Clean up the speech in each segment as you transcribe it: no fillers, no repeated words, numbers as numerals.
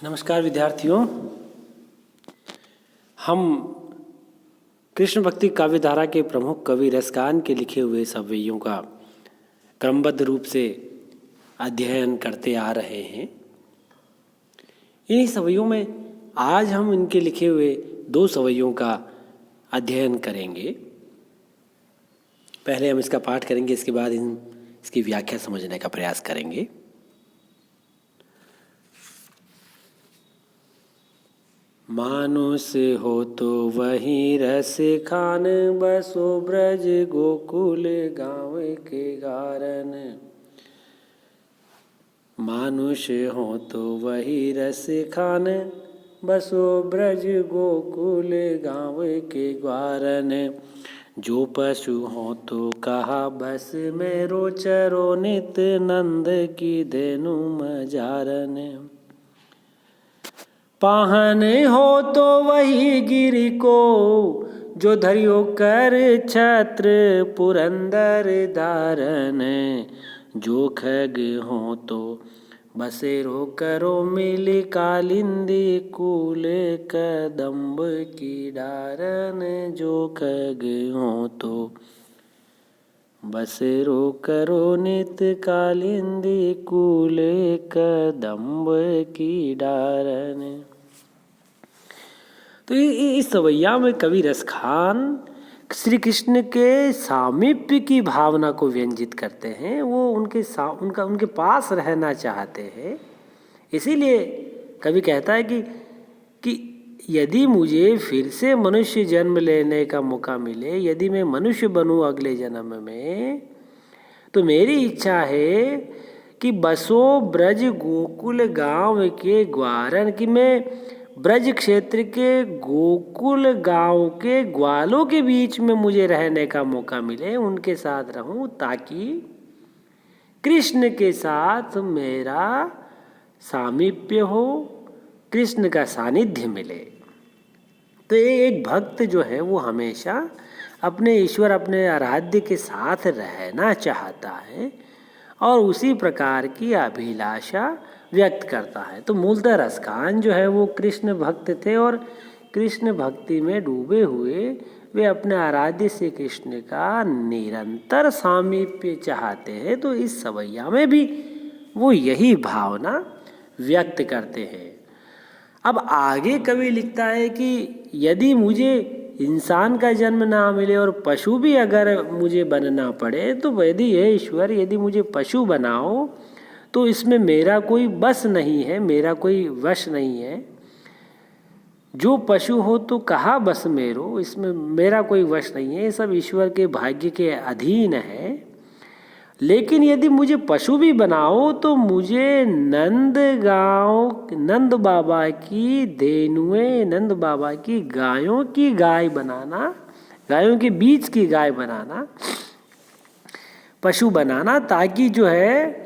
नमस्कार विद्यार्थियों। हम कृष्ण भक्ति काव्यधारा के प्रमुख कवि रसखान के लिखे हुए सवैयों का क्रमबद्ध रूप से अध्ययन करते आ रहे हैं। इन्हीं सवैयों में आज हम इनके लिखे हुए दो सवैयों का अध्ययन करेंगे। पहले हम इसका पाठ करेंगे, इसके बाद इसकी व्याख्या समझने का प्रयास करेंगे। मानुष हो तो वही रस खान, बसो ब्रज गोकुल गाँव के गारन। मानुष हो तो वही रस खान, बसो ब्रज गोकुल गाँव के ग्वारन। जो पशु हो तो कहा बस मेरो, चरो नित नंद की धेनु मजारन। पाहन हो तो वही गिरि को, जो धरियो कर छत्र पुरंदर धारन। जो खग हो तो बसेरो करो मिल, कालिंदी कूल कदम्ब की डारन। जो खग हो तो बसेरो करो नित, कालिंदी कूल कदम्ब की डारन। तो इस सवैया में कवि रसखान श्री कृष्ण के सामीप्य की भावना को व्यंजित करते हैं। वो उनके पास रहना चाहते हैं। इसीलिए कवि कहता है कि यदि मुझे फिर से मनुष्य जन्म लेने का मौका मिले, यदि मैं मनुष्य बनूं अगले जन्म में, तो मेरी इच्छा है कि बसो ब्रज गोकुल गांव के ग्वारन, कि मैं ब्रज क्षेत्र के गोकुल गांव के ग्वालों के बीच में मुझे रहने का मौका मिले, उनके साथ रहूं, ताकि कृष्ण के साथ मेरा सामीप्य हो, कृष्ण का सानिध्य मिले। तो एक भक्त जो है वो हमेशा अपने ईश्वर, अपने आराध्य के साथ रहना चाहता है और उसी प्रकार की अभिलाषा व्यक्त करता है। तो मूलतः रसखान जो है वो कृष्ण भक्त थे और कृष्ण भक्ति में डूबे हुए वे अपने आराध्य श्री कृष्ण का निरंतर सामीप्य चाहते हैं। तो इस सवैया में भी वो यही भावना व्यक्त करते हैं। अब आगे कवि लिखता है कि यदि मुझे इंसान का जन्म ना मिले और पशु भी अगर मुझे बनना पड़े, तो यदि हे ईश्वर, यदि मुझे पशु बनाओ तो इसमें मेरा कोई बस नहीं है, मेरा कोई वश नहीं है। जो पशु हो तो कहा बस मेरो, इसमें मेरा कोई वश नहीं है, ये सब ईश्वर के भाग्य के अधीन है। लेकिन यदि मुझे पशु भी बनाओ तो मुझे नंद बाबा की धेनुएं, नंद बाबा की गायों की गाय बनाना, गायों के बीच की गाय बनाना, पशु बनाना, ताकि जो है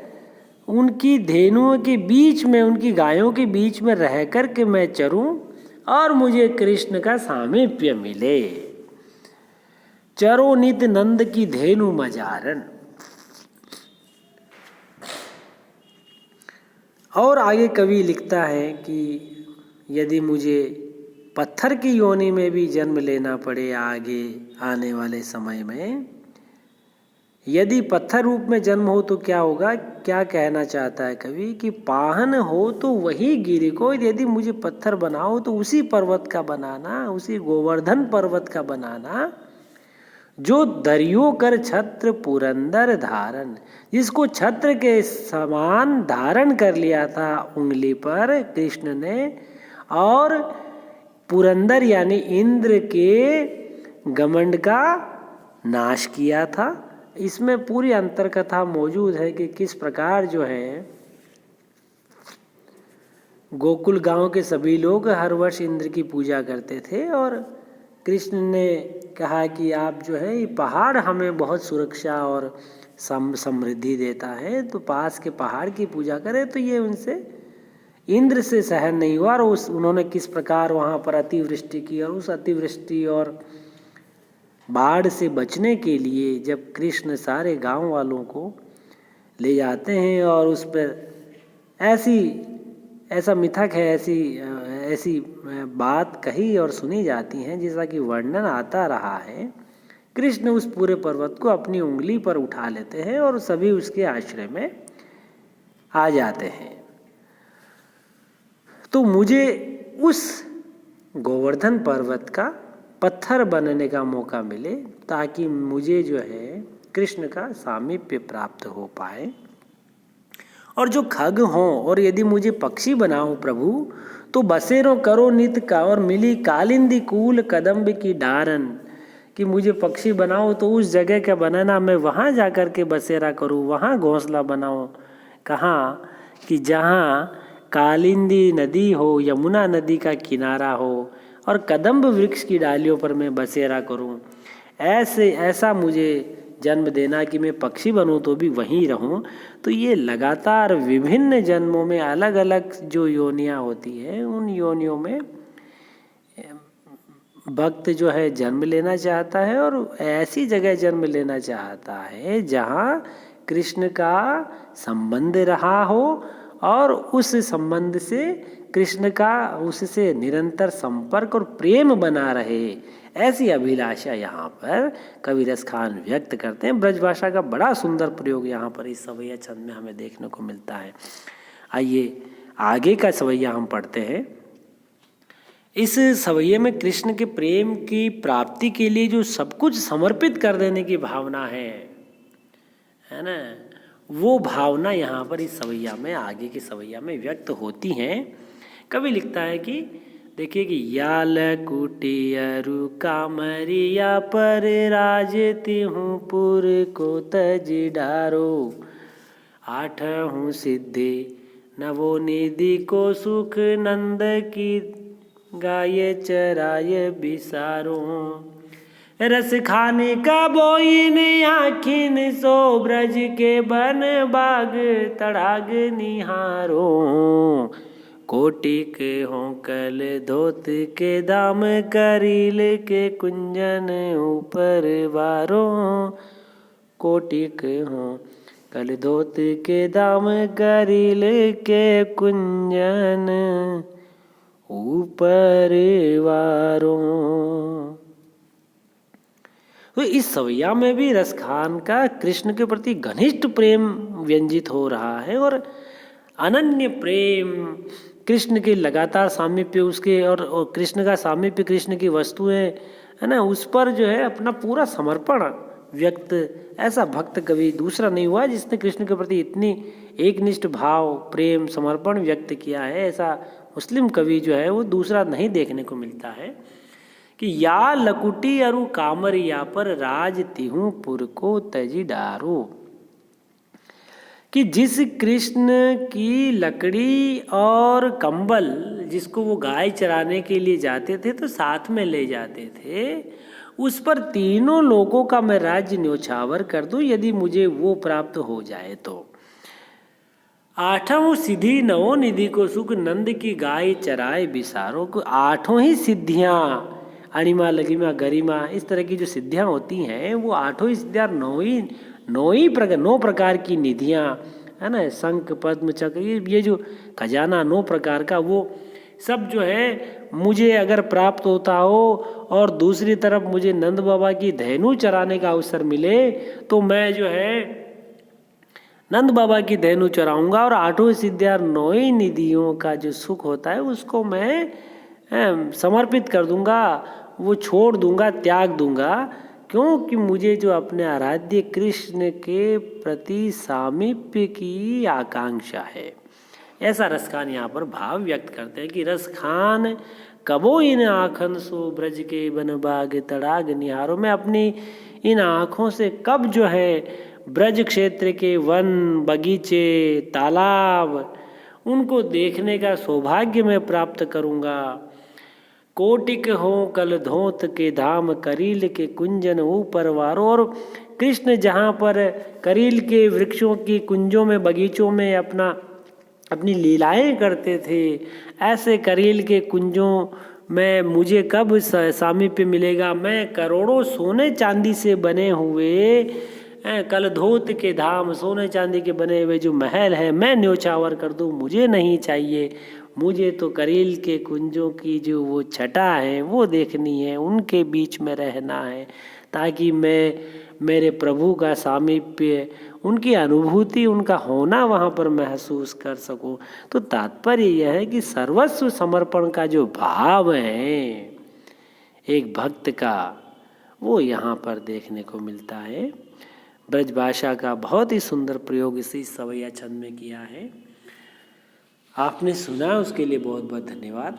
उनकी धेनुओं के बीच में, उनकी गायों के बीच में रह कर के मैं चरूं और मुझे कृष्ण का सामीप्य मिले। चरो नित नंद की धेनु मजारन। और आगे कवि लिखता है कि यदि मुझे पत्थर की योनि में भी जन्म लेना पड़े आगे आने वाले समय में, यदि पत्थर रूप में जन्म हो तो क्या होगा? क्या कहना चाहता है कवि कि पाहन हो तो वही गिरि को, यदि मुझे पत्थर बनाओ तो उसी पर्वत का बनाना, उसी गोवर्धन पर्वत का बनाना, जो दरियो कर छत्र पुरंदर धारण, जिसको छत्र के समान धारण कर लिया था उंगली पर कृष्ण ने, और पुरंदर यानी इंद्र के घमंड का नाश किया था। इसमें पूरी अंतरकथा मौजूद है कि किस प्रकार जो है गोकुल गांव के सभी लोग हर वर्ष इंद्र की पूजा करते थे और कृष्ण ने कहा कि आप जो है ये पहाड़ हमें बहुत सुरक्षा और समृद्धि देता है, तो पास के पहाड़ की पूजा करें। तो ये उनसे इंद्र से सहन नहीं हुआ और उन्होंने किस प्रकार वहाँ पर अतिवृष्टि की, और उस अतिवृष्टि और बाढ़ से बचने के लिए जब कृष्ण सारे गांव वालों को ले जाते हैं और उस पर ऐसा मिथक है, ऐसी बात कही और सुनी जाती हैं, जैसा कि वर्णन आता रहा है। कृष्ण उस पूरे पर्वत को अपनी उंगली पर उठा लेते हैं और सभी उसके आश्रय में आ जाते हैं। तो मुझे उस गोवर्धन पर्वत का पत्थर बनने का मौका मिले, ताकि मुझे जो है कृष्ण का सामीप्य प्राप्त हो पाए। और जो खग हों, और यदि मुझे पक्षी बनाओ प्रभु, तो बसेरो करो नित का और मिली कालिंदी कूल कदम्ब की डारन। कि मुझे पक्षी बनाओ तो उस जगह का बनाना, मैं वहाँ जा कर के बसेरा करूँ, वहाँ घोंसला बनाऊँ। कहाँ कि जहाँ कालिंदी नदी हो, यमुना नदी का किनारा हो, और कदम्ब वृक्ष की डालियों पर मैं बसेरा करूँ। ऐसा मुझे जन्म देना कि मैं पक्षी बनूं तो भी वहीं रहूं। तो ये लगातार विभिन्न जन्मों में अलग अलग जो योनियां होती है, उन योनियों में भक्त जो है जन्म लेना चाहता है, और ऐसी जगह जन्म लेना चाहता है जहाँ कृष्ण का संबंध रहा हो, और उस संबंध से कृष्ण का उससे निरंतर संपर्क और प्रेम बना रहे। ऐसी अभिलाषा यहाँ पर कविरस खान व्यक्त करते हैं। ब्रजभाषा का बड़ा सुंदर प्रयोग यहाँ पर इस सवैया छंद में हमें देखने को मिलता है। आइए आगे का सवैया हम पढ़ते हैं। इस सवैये में कृष्ण के प्रेम की प्राप्ति के लिए जो सब कुछ समर्पित कर देने की भावना है ना, वो भावना यहाँ पर इस सवैया में, आगे की सवैया में व्यक्त होती हैं। कवि लिखता है कि देखिए कि याल कुटियरु कामरिया पर राजती हूँ पुर को तज डारो, आठहूँ सिद्धि नवो निधि को सुख नंद की गाये चराय बिसारो। रस खाने का बोइन आखिन सो ब्रज के बन बाग तड़ाग निहारो। कोटिक हों कल धोत के दाम करील के कुंजन ऊपर वारो। कोटिक हों कल धोत के दाम करील के कुंजन ऊपर वारो। तो इस सवैया में भी रसखान का कृष्ण के प्रति घनिष्ठ प्रेम व्यंजित हो रहा है, और अनन्य प्रेम कृष्ण के लगातार सामीप्य उसके, और कृष्ण का सामीप्य, कृष्ण की वस्तुएं है ना, उस पर जो है अपना पूरा समर्पण व्यक्त। ऐसा भक्त कभी दूसरा नहीं हुआ जिसने कृष्ण के प्रति इतनी एकनिष्ठ भाव, प्रेम, समर्पण व्यक्त किया है। ऐसा मुस्लिम कवि जो है वो दूसरा नहीं देखने को मिलता है। कि या लकुटी अरु कामरिया पर राज तिहूं पुर को तजी डारो। कि जिस कृष्ण की लकड़ी और कंबल जिसको वो गाय चराने के लिए जाते थे तो साथ में ले जाते थे, उस पर तीनों लोगों का मैं राज्य न्योछावर कर दूं यदि मुझे वो प्राप्त हो जाए तो। आठों सिद्धि नवो निधि को सुख नंद की गाय चराए बिसारो। को आठों ही सिद्धियां, अणिमा लगिमा गरिमा, इस तरह की जो सिद्धियां होती हैं वो आठों ही सिद्धियां नौ प्रकार की निधियां है ना, शंख पद्म चक्र, ये जो खजाना 9 प्रकार का, वो सब जो है मुझे अगर प्राप्त होता हो और दूसरी तरफ मुझे नंद बाबा की धेनु चराने का अवसर मिले तो मैं जो है नंद बाबा की धेनु चराऊंगा और आठों सिद्धियां 9 निधियों का जो सुख होता है उसको मैं समर्पित कर दूंगा, वो छोड़ दूंगा, त्याग दूंगा, क्योंकि मुझे जो अपने आराध्य कृष्ण के प्रति सामीप्य की आकांक्षा है। ऐसा रसखान यहाँ पर भाव व्यक्त करते हैं कि रसखान कबो इन आँखन सो ब्रज के बन बाग तड़ाग निहारो। मैं अपनी इन आँखों से कब जो है ब्रज क्षेत्र के वन, बगीचे, तालाब, उनको देखने का सौभाग्य मैं प्राप्त करूँगा। कोटिक हो कल धोत के धाम करील के कुंजन ऊपर वारो। और कृष्ण जहाँ पर करील के वृक्षों की कुंजों में, बगीचों में अपनी लीलाएं करते थे, ऐसे करील के कुंजों में मुझे कब सामीप्य मिलेगा। मैं करोड़ों सोने चांदी से बने हुए कल धोत के धाम, सोने चांदी के बने हुए जो महल है मैं न्योछावर कर दूं, मुझे नहीं चाहिए। मुझे तो करील के कुंजों की जो वो छटा है वो देखनी है, उनके बीच में रहना है, ताकि मैं मेरे प्रभु का सामीप्य, उनकी अनुभूति, उनका होना वहाँ पर महसूस कर सकूं। तो तात्पर्य यह है कि सर्वस्व समर्पण का जो भाव है एक भक्त का, वो यहाँ पर देखने को मिलता है। ब्रज भाषा का बहुत ही सुंदर प्रयोग इसी सवैया छंद में किया है। आपने सुना, उसके लिए बहुत बहुत धन्यवाद।